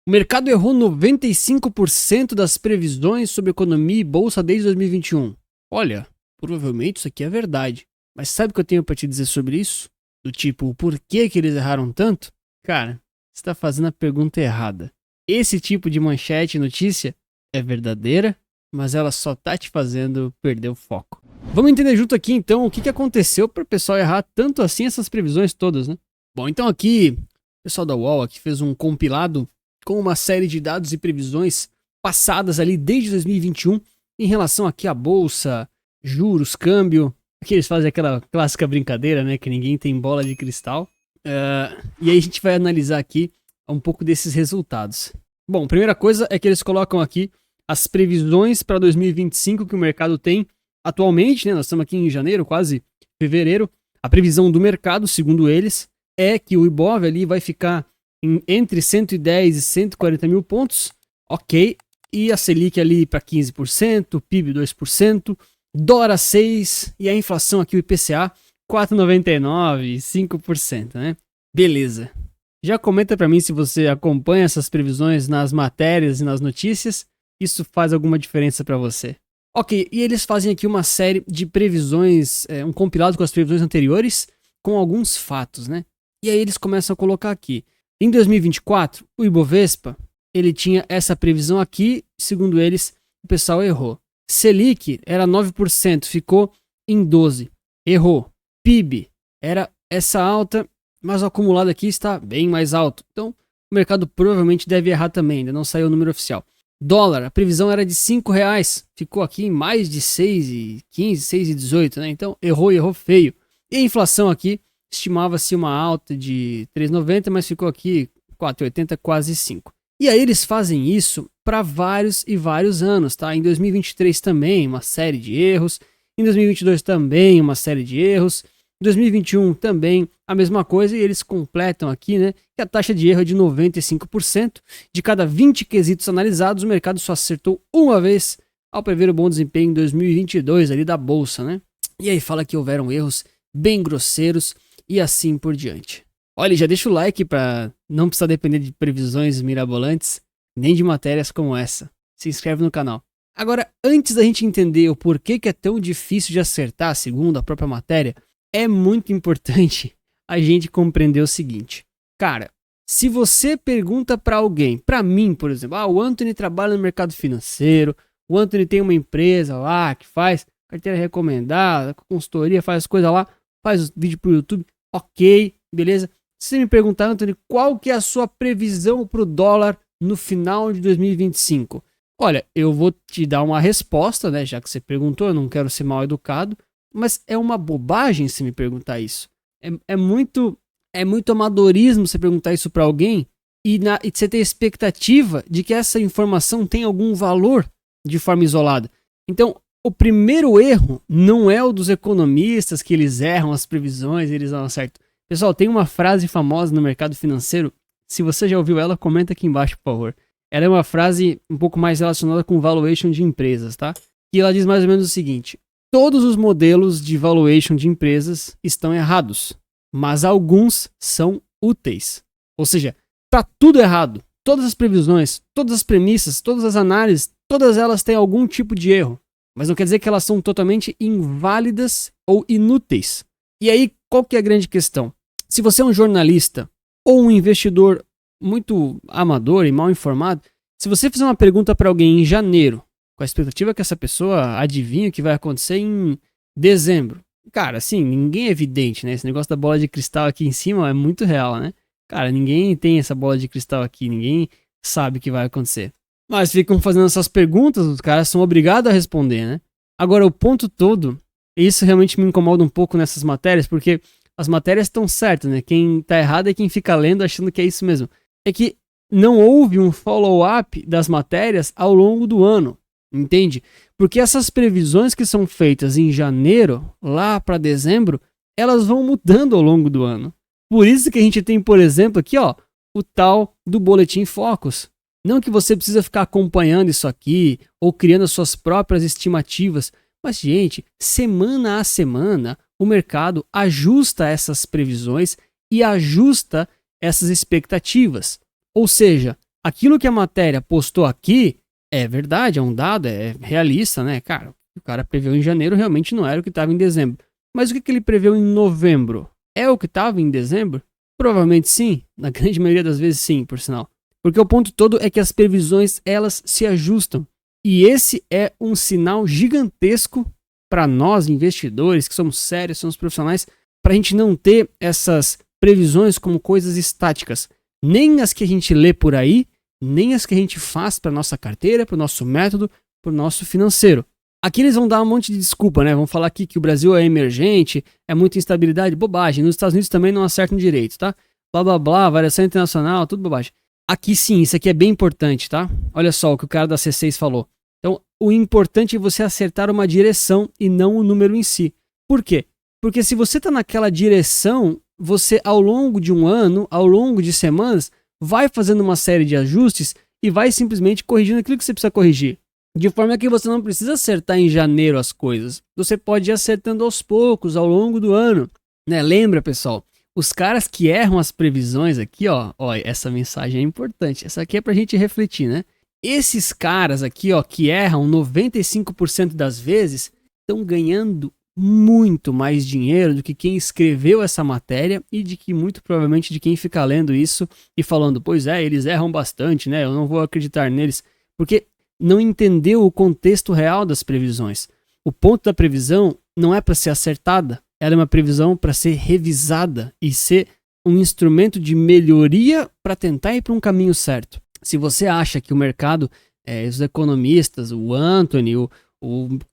O mercado errou 95% das previsões sobre economia e bolsa desde 2021. Olha, provavelmente isso aqui é verdade. Mas sabe o que eu tenho para te dizer sobre isso? Do tipo, por que eles erraram tanto? Cara, você está fazendo a pergunta errada. Esse tipo de manchete e notícia é verdadeira, mas ela só tá te fazendo perder o foco. Vamos entender junto aqui então o que aconteceu para o pessoal errar tanto assim essas previsões todas, né? Bom, então aqui, o pessoal da UOL aqui fez um compilado com uma série de dados e previsões passadas ali desde 2021 em relação aqui à bolsa, juros, câmbio. Aqui eles fazem aquela clássica brincadeira, né, que ninguém tem bola de cristal. E aí a gente vai analisar aqui um pouco desses resultados. Bom, a primeira coisa é que eles colocam aqui as previsões para 2025 que o mercado tem atualmente, né? Nós estamos aqui em janeiro, quase fevereiro. A previsão do mercado, segundo eles, é que o Ibov ali vai ficar entre 110 e 140 mil pontos, ok, e a Selic ali para 15%, PIB 2%, dólar a 6% e a inflação aqui, o IPCA, 4,99%, 5%, né? Beleza. Já comenta para mim se você acompanha essas previsões nas matérias e nas notícias, isso faz alguma diferença para você. Ok, e eles fazem aqui uma série de previsões, um compilado com as previsões anteriores, com alguns fatos, né? E aí eles começam a colocar aqui. Em 2024, o Ibovespa, ele tinha essa previsão aqui, segundo eles, o pessoal errou. Selic era 9%, ficou em 12%, errou. PIB era essa alta, mas o acumulado aqui está bem mais alto. Então, o mercado provavelmente deve errar também, ainda não saiu o número oficial. Dólar, a previsão era de R$5, ficou aqui em mais de 6,15, 6,18, né? Então, errou feio. E a inflação aqui, estimava-se uma alta de 3,90, mas ficou aqui 4,80, quase 5. E aí eles fazem isso para vários e vários anos, tá? Em 2023 também uma série de erros, em 2022 também uma série de erros, em 2021 também a mesma coisa, e eles completam aqui, né, que a taxa de erro é de 95%. De cada 20 quesitos analisados, o mercado só acertou uma vez ao prever o bom desempenho em 2022 ali da bolsa, né? E aí fala que houveram erros bem grosseiros e assim por diante. Olha, já deixa o like para não precisar depender de previsões mirabolantes, nem de matérias como essa. Se inscreve no canal. Agora, antes da gente entender o porquê que é tão difícil de acertar, segundo a própria matéria, é muito importante a gente compreender o seguinte. Cara, se você pergunta para alguém, para mim, por exemplo, o Anthony trabalha no mercado financeiro, o Anthony tem uma empresa lá que faz carteira recomendada, consultoria, faz as coisas lá, faz vídeo pro YouTube, ok, beleza? Se você me perguntar, Anthony, qual que é a sua previsão pro dólar no final de 2025? Olha, eu vou te dar uma resposta, né? Já que você perguntou, eu não quero ser mal educado, mas é uma bobagem se me perguntar isso. É muito amadorismo você perguntar isso para alguém e você ter expectativa de que essa informação tem algum valor de forma isolada. Então, o primeiro erro não é o dos economistas, que eles erram as previsões e eles não acertam. Pessoal, tem uma frase famosa no mercado financeiro. Se você já ouviu ela, comenta aqui embaixo, por favor. Ela é uma frase um pouco mais relacionada com valuation de empresas, tá? E ela diz mais ou menos o seguinte: todos os modelos de valuation de empresas estão errados, mas alguns são úteis. Ou seja, tá tudo errado. Todas as previsões, todas as premissas, todas as análises, todas elas têm algum tipo de erro. Mas não quer dizer que elas são totalmente inválidas ou inúteis. E aí, qual que é a grande questão? Se você é um jornalista ou um investidor muito amador e mal informado, se você fizer uma pergunta para alguém em janeiro, com a expectativa que essa pessoa adivinhe o que vai acontecer em dezembro, cara, assim, ninguém é evidente, né? Esse negócio da bola de cristal aqui em cima é muito real, né? Cara, ninguém tem essa bola de cristal aqui, ninguém sabe o que vai acontecer. Mas ficam fazendo essas perguntas, os caras são obrigados a responder, né? Agora, o ponto todo, isso realmente me incomoda um pouco nessas matérias, porque as matérias estão certas, né? Quem tá errado é quem fica lendo achando que é isso mesmo. É que não houve um follow-up das matérias ao longo do ano, entende? Porque essas previsões que são feitas em janeiro, lá para dezembro, elas vão mudando ao longo do ano. Por isso que a gente tem, por exemplo, aqui, ó, o tal do Boletim Focus. Não que você precisa ficar acompanhando isso aqui ou criando as suas próprias estimativas, mas, gente, semana a semana, o mercado ajusta essas previsões e ajusta essas expectativas. Ou seja, aquilo que a matéria postou aqui é verdade, é um dado, é realista, né? Cara, o cara preveu em janeiro realmente não era o que estava em dezembro. Mas o que ele preveu em novembro? É o que estava em dezembro? Provavelmente sim, na grande maioria das vezes sim, por sinal. Porque o ponto todo é que as previsões, elas se ajustam. E esse é um sinal gigantesco para nós, investidores, que somos sérios, somos profissionais, para a gente não ter essas previsões como coisas estáticas. Nem as que a gente lê por aí, nem as que a gente faz para nossa carteira, para o nosso método, para o nosso financeiro. Aqui eles vão dar um monte de desculpa, né? Vão falar aqui que o Brasil é emergente, é muita instabilidade, bobagem. Nos Estados Unidos também não acertam direito, tá? Blá, blá, blá, variação internacional, tudo bobagem. Aqui sim, isso aqui é bem importante, tá? Olha só o que o cara da C6 falou. Então, o importante é você acertar uma direção e não o número em si. Por quê? Porque se você está naquela direção, você ao longo de um ano, ao longo de semanas, vai fazendo uma série de ajustes e vai simplesmente corrigindo aquilo que você precisa corrigir. De forma que você não precisa acertar em janeiro as coisas. Você pode ir acertando aos poucos, ao longo do ano. Né? Lembra, pessoal? Os caras que erram as previsões aqui, ó, essa mensagem é importante. Essa aqui é pra gente refletir, né? Esses caras aqui, ó, que erram 95% das vezes, estão ganhando muito mais dinheiro do que quem escreveu essa matéria e de que muito provavelmente de quem fica lendo isso e falando, pois é, eles erram bastante, né? Eu não vou acreditar neles. Porque não entendeu o contexto real das previsões. O ponto da previsão não é para ser acertada, ela é uma previsão para ser revisada e ser um instrumento de melhoria para tentar ir para um caminho certo. Se você acha que o mercado, os economistas, o Anthony, o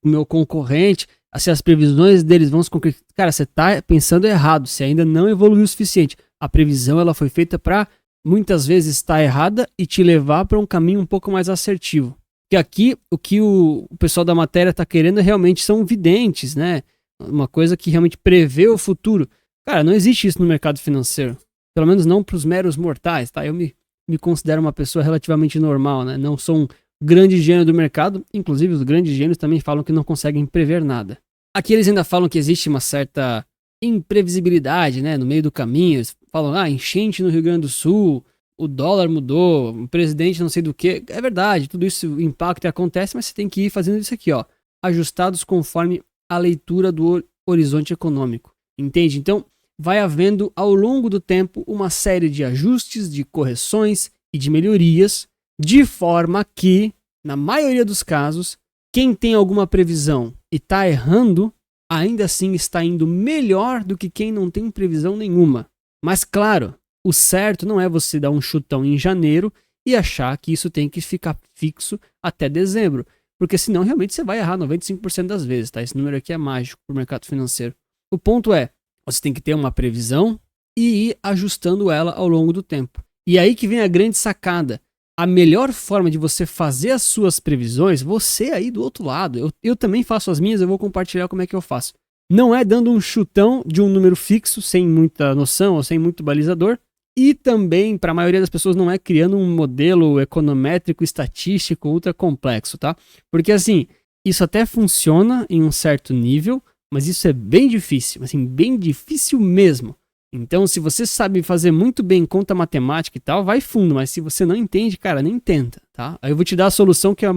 meu concorrente, assim, as previsões deles vão se concretizar. Cara, você está pensando errado, você ainda não evoluiu o suficiente. A previsão ela foi feita para muitas vezes estar errada e te levar para um caminho um pouco mais assertivo. Porque aqui o que o pessoal da matéria está querendo realmente são videntes, né? Uma coisa que realmente prevê o futuro. Cara, não existe isso no mercado financeiro. Pelo menos não para os meros mortais, tá? Eu me considero uma pessoa relativamente normal, né? Não sou um grande gênio do mercado. Inclusive, os grandes gênios também falam que não conseguem prever nada. Aqui eles ainda falam que existe uma certa imprevisibilidade, né? No meio do caminho. Eles falam, enchente no Rio Grande do Sul, o dólar mudou, o presidente não sei do que. É verdade, tudo isso impacta e acontece, mas você tem que ir fazendo isso aqui, ó. Ajustados conforme a leitura do horizonte econômico. Entende? Então, vai havendo ao longo do tempo uma série de ajustes, de correções e de melhorias, de forma que, na maioria dos casos, quem tem alguma previsão e está errando, ainda assim está indo melhor do que quem não tem previsão nenhuma. Mas claro, o certo não é você dar um chutão em janeiro e achar que isso tem que ficar fixo até dezembro. Porque senão realmente você vai errar 95% das vezes, tá? Esse número aqui é mágico para o mercado financeiro. O ponto é, você tem que ter uma previsão e ir ajustando ela ao longo do tempo. E aí que vem a grande sacada. A melhor forma de você fazer as suas previsões, você aí do outro lado, eu também faço as minhas, eu vou compartilhar como é que eu faço. Não é dando um chutão de um número fixo, sem muita noção ou sem muito balizador. E também, para a maioria das pessoas, não é criando um modelo econométrico, estatístico, ultra complexo, tá? Porque assim, isso até funciona em um certo nível, mas isso é bem difícil, assim, bem difícil mesmo. Então, se você sabe fazer muito bem conta matemática e tal, vai fundo, mas se você não entende, cara, nem tenta, tá? Aí eu vou te dar a solução que é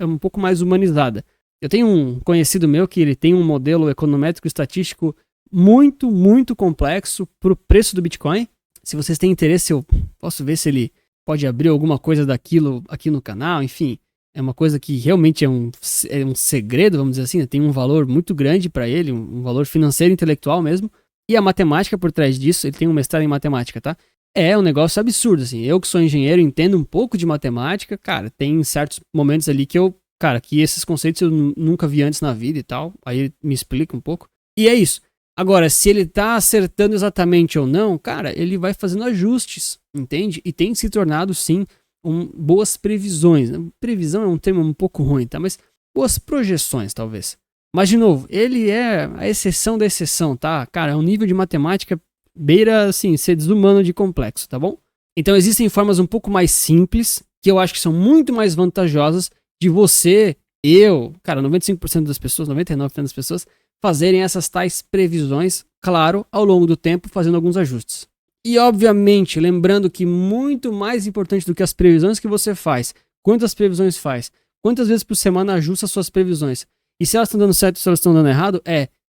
um pouco mais humanizada. Eu tenho um conhecido meu que ele tem um modelo econométrico estatístico muito, muito complexo para o preço do Bitcoin. Se vocês têm interesse, eu posso ver se ele pode abrir alguma coisa daquilo aqui no canal. Enfim, é uma coisa que realmente é um segredo, vamos dizer assim, né? Tem um valor muito grande para ele, um valor financeiro e intelectual mesmo. E a matemática por trás disso, ele tem um mestrado em matemática, tá? É um negócio absurdo, assim. Eu que sou engenheiro, entendo um pouco de matemática, cara, tem certos momentos ali que que esses conceitos eu nunca vi antes na vida e tal. Aí ele me explica um pouco. E é isso. Agora, se ele tá acertando exatamente ou não, cara, ele vai fazendo ajustes, entende? E tem se tornado, sim, boas previsões. Previsão é um termo um pouco ruim, tá? Mas boas projeções, talvez. Mas, de novo, ele é a exceção da exceção, tá? Cara, é um nível de matemática beira, assim, ser desumano de complexo, tá bom? Então, existem formas um pouco mais simples, que eu acho que são muito mais vantajosas de você, eu, cara, 95% das pessoas, 99% das pessoas, fazerem essas tais previsões, claro, ao longo do tempo, fazendo alguns ajustes. E obviamente, lembrando que muito mais importante do que as previsões que você faz, quantas previsões faz, quantas vezes por semana ajusta as suas previsões, e se elas estão dando certo ou se elas estão dando errado,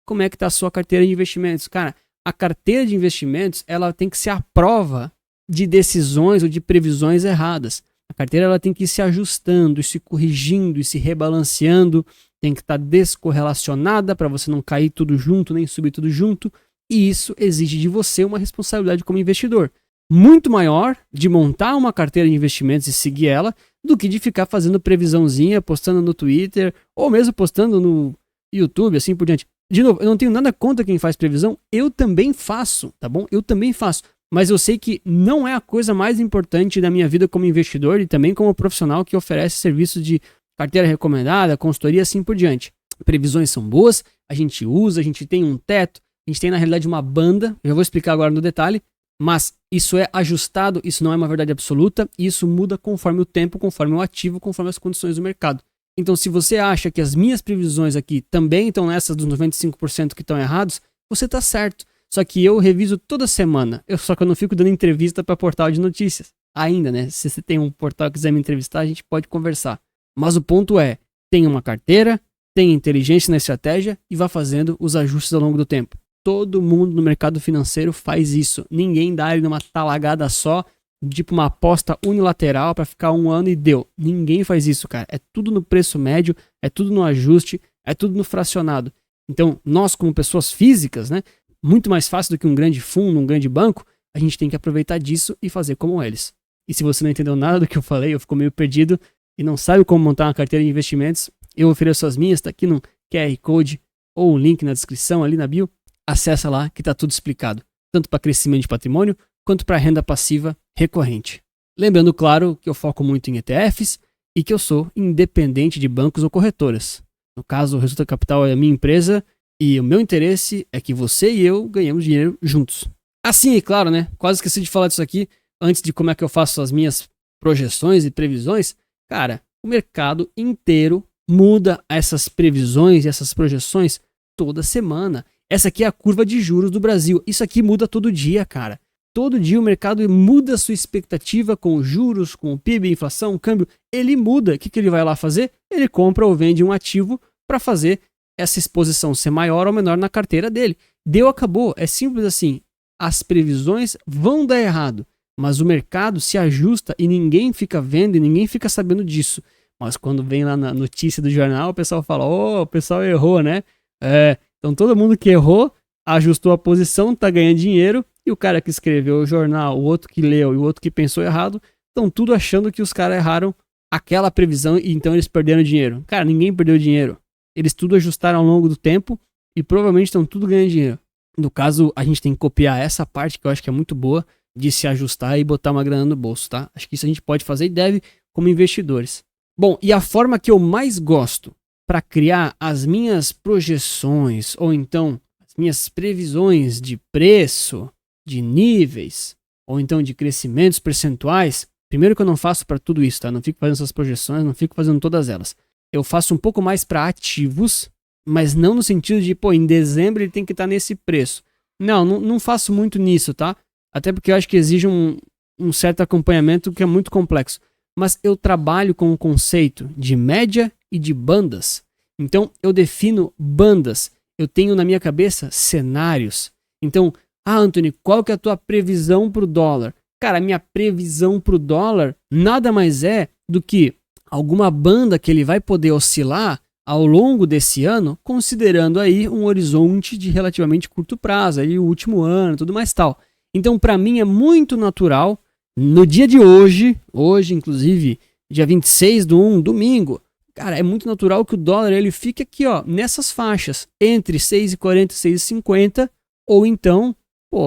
como é que está a sua carteira de investimentos. Cara, a carteira de investimentos, ela tem que ser a prova de decisões ou de previsões erradas. A carteira ela tem que ir se ajustando, e se corrigindo, e se rebalanceando, tem que estar descorrelacionada para você não cair tudo junto, nem subir tudo junto, e isso exige de você uma responsabilidade como investidor muito maior de montar uma carteira de investimentos e seguir ela, do que de ficar fazendo previsãozinha, postando no Twitter, ou mesmo postando no YouTube, assim por diante. De novo, eu não tenho nada contra quem faz previsão, eu também faço, tá bom? Eu também faço, mas eu sei que não é a coisa mais importante da minha vida como investidor e também como profissional que oferece serviços de carteira recomendada, consultoria, assim por diante. Previsões são boas, a gente usa, a gente tem um teto, a gente tem na realidade uma banda, eu vou explicar agora no detalhe, mas isso é ajustado, isso não é uma verdade absoluta, e isso muda conforme o tempo, conforme o ativo, conforme as condições do mercado. Então, se você acha que as minhas previsões aqui também estão nessas dos 95% que estão errados, você está certo. Só que eu reviso toda semana, só que eu não fico dando entrevista para portal de notícias. Ainda, né? Se você tem um portal que quiser me entrevistar, a gente pode conversar. Mas o ponto é, tenha uma carteira, tenha inteligência na estratégia e vá fazendo os ajustes ao longo do tempo. Todo mundo no mercado financeiro faz isso. Ninguém dá ele numa talagada só, tipo uma aposta unilateral para ficar um ano e deu. Ninguém faz isso, cara. É tudo no preço médio, é tudo no ajuste, é tudo no fracionado. Então, nós como pessoas físicas, né, muito mais fácil do que um grande fundo, um grande banco, a gente tem que aproveitar disso e fazer como eles. E se você não entendeu nada do que eu falei, ou ficou meio perdido e não sabe como montar uma carteira de investimentos, eu ofereço as minhas, tá aqui no QR Code ou o link na descrição ali na bio. Acessa lá que está tudo explicado, tanto para crescimento de patrimônio, quanto para renda passiva recorrente. Lembrando, claro, que eu foco muito em ETFs e que eu sou independente de bancos ou corretoras. No caso, o Resulta Capital é a minha empresa e o meu interesse é que você e eu ganhemos dinheiro juntos. Assim, é claro, né? Quase esqueci de falar disso aqui antes de como é que eu faço as minhas projeções e previsões. Cara, o mercado inteiro muda essas previsões e essas projeções toda semana. Essa aqui é a curva de juros do Brasil. Isso aqui muda todo dia, cara. Todo dia o mercado muda a sua expectativa com os juros, com o PIB, inflação, câmbio. Ele muda. O que ele vai lá fazer? Ele compra ou vende um ativo para fazer essa exposição ser maior ou menor na carteira dele. Deu, acabou. É simples assim. As previsões vão dar errado, mas o mercado se ajusta e ninguém fica vendo e ninguém fica sabendo disso. Mas quando vem lá na notícia do jornal, o pessoal fala, o pessoal errou, né? Então todo mundo que errou, ajustou a posição, tá ganhando dinheiro, e o cara que escreveu o jornal, o outro que leu e o outro que pensou errado, estão tudo achando que os caras erraram aquela previsão e então eles perderam dinheiro. Cara, ninguém perdeu dinheiro. Eles tudo ajustaram ao longo do tempo e provavelmente estão tudo ganhando dinheiro. No caso, a gente tem que copiar essa parte que eu acho que é muito boa de se ajustar e botar uma grana no bolso, tá? Acho que isso a gente pode fazer e deve como investidores. Bom, e a forma que eu mais gosto para criar as minhas projeções ou então as minhas previsões de preço, de níveis ou então de crescimentos percentuais, primeiro que eu não faço para tudo isso, tá? Não fico fazendo essas projeções, não fico fazendo todas elas. Eu faço um pouco mais para ativos, mas não no sentido de, em dezembro ele tem que estar nesse preço. Não faço muito nisso, tá? Até porque eu acho que exige um certo acompanhamento que é muito complexo. Mas eu trabalho com o conceito de média e de bandas. Então, eu defino bandas. Eu tenho na minha cabeça cenários. Então, Anthony, qual que é a tua previsão para o dólar? Cara, a minha previsão para o dólar nada mais é do que alguma banda que ele vai poder oscilar ao longo desse ano, considerando aí um horizonte de relativamente curto prazo, aí o último ano, tudo mais tal. Então, para mim é muito natural, no dia de hoje, inclusive, dia 26/1, domingo, cara, é muito natural que o dólar ele fique aqui, nessas faixas, entre 6,40 e 6,50, ou então,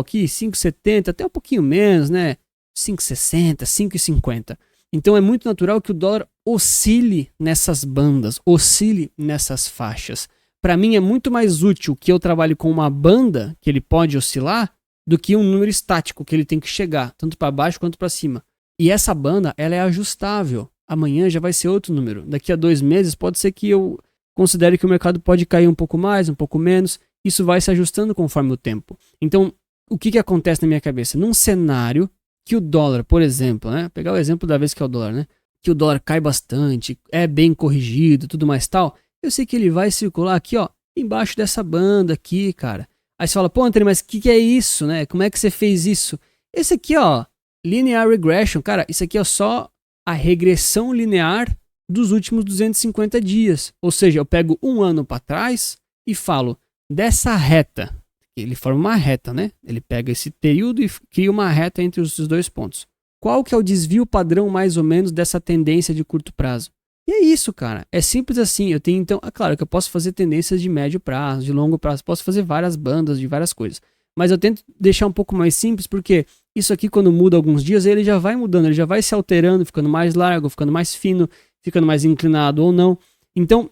aqui 5,70, até um pouquinho menos, né? 5,60, 5,50. Então é muito natural que o dólar oscile nessas bandas, oscile nessas faixas. Para mim é muito mais útil que eu trabalhe com uma banda que ele pode oscilar do que um número estático que ele tem que chegar, tanto para baixo quanto para cima. E essa banda, ela é ajustável. Amanhã já vai ser outro número. Daqui a 2 meses pode ser que eu considere que o mercado pode cair um pouco mais, um pouco menos. Isso vai se ajustando conforme o tempo. Então, o que acontece na minha cabeça? Num cenário que o dólar, por exemplo, né? Pegar o exemplo da vez que é o dólar, né? Que o dólar cai bastante, é bem corrigido, tudo mais tal. Eu sei que ele vai circular aqui, ó, embaixo dessa banda aqui, cara. Aí você fala, pô, Antônio, mas o que é isso, né? Como é que você fez isso? Esse aqui, ó, linear regression, cara, isso aqui é só a regressão linear dos últimos 250 dias. Ou seja, eu pego um ano para trás e falo, dessa reta, ele forma uma reta, né? Ele pega esse período e cria uma reta entre os dois pontos. Qual que é o desvio padrão mais ou menos dessa tendência de curto prazo? E é isso, cara. É simples assim. Eu tenho então, é claro que eu posso fazer tendências de médio prazo, de longo prazo, posso fazer várias bandas de várias coisas. Mas eu tento deixar um pouco mais simples porque isso aqui quando muda alguns dias, ele já vai mudando, ele já vai se alterando, ficando mais largo, ficando mais fino, ficando mais inclinado ou não. Então,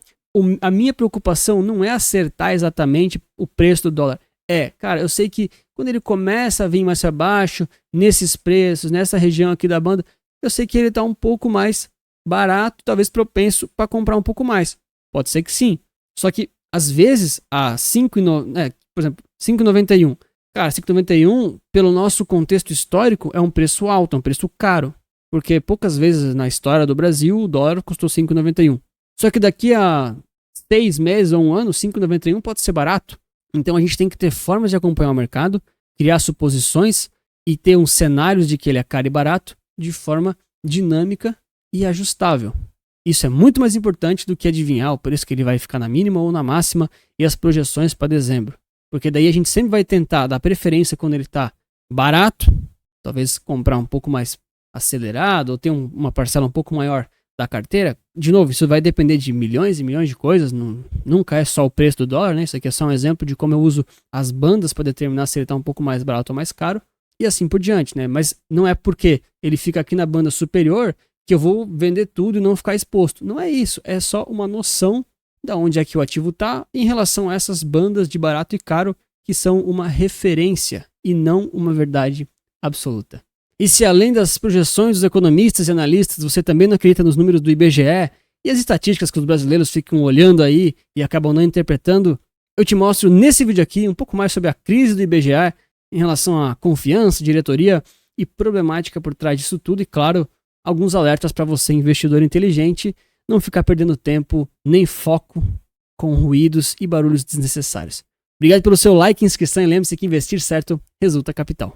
a minha preocupação não é acertar exatamente o preço do dólar. Cara, eu sei que quando ele começa a vir mais abaixo, nesses preços, nessa região aqui da banda, eu sei que ele está um pouco mais barato, talvez propenso para comprar um pouco mais. Pode ser que sim. Só que, às vezes, a 5,90, por exemplo, 5,91. Cara, 5,91, pelo nosso contexto histórico, é um preço alto, é um preço caro. Porque poucas vezes na história do Brasil o dólar custou 5,91. Só que daqui a 6 meses ou um ano, 5,91 pode ser barato. Então a gente tem que ter formas de acompanhar o mercado, criar suposições e ter uns cenários de que ele é caro e barato de forma dinâmica e ajustável. Isso é muito mais importante do que adivinhar o preço que ele vai ficar na mínima ou na máxima e as projeções para dezembro. Porque daí a gente sempre vai tentar dar preferência quando ele está barato, talvez comprar um pouco mais acelerado ou ter uma parcela um pouco maior da carteira. De novo, isso vai depender de milhões e milhões de coisas, nunca é só o preço do dólar, né? Isso aqui é só um exemplo de como eu uso as bandas para determinar se ele está um pouco mais barato ou mais caro e assim por diante, né? Mas não é porque ele fica aqui na banda superior que eu vou vender tudo e não ficar exposto. Não é isso, é só uma noção de onde é que o ativo está em relação a essas bandas de barato e caro que são uma referência e não uma verdade absoluta. E se além das projeções dos economistas e analistas, você também não acredita nos números do IBGE e as estatísticas que os brasileiros ficam olhando aí e acabam não interpretando, eu te mostro nesse vídeo aqui um pouco mais sobre a crise do IBGE em relação à confiança, diretoria e problemática por trás disso tudo e, claro, alguns alertas para você, investidor inteligente, não ficar perdendo tempo nem foco com ruídos e barulhos desnecessários. Obrigado pelo seu like e inscrição e lembre-se que investir certo resulta capital.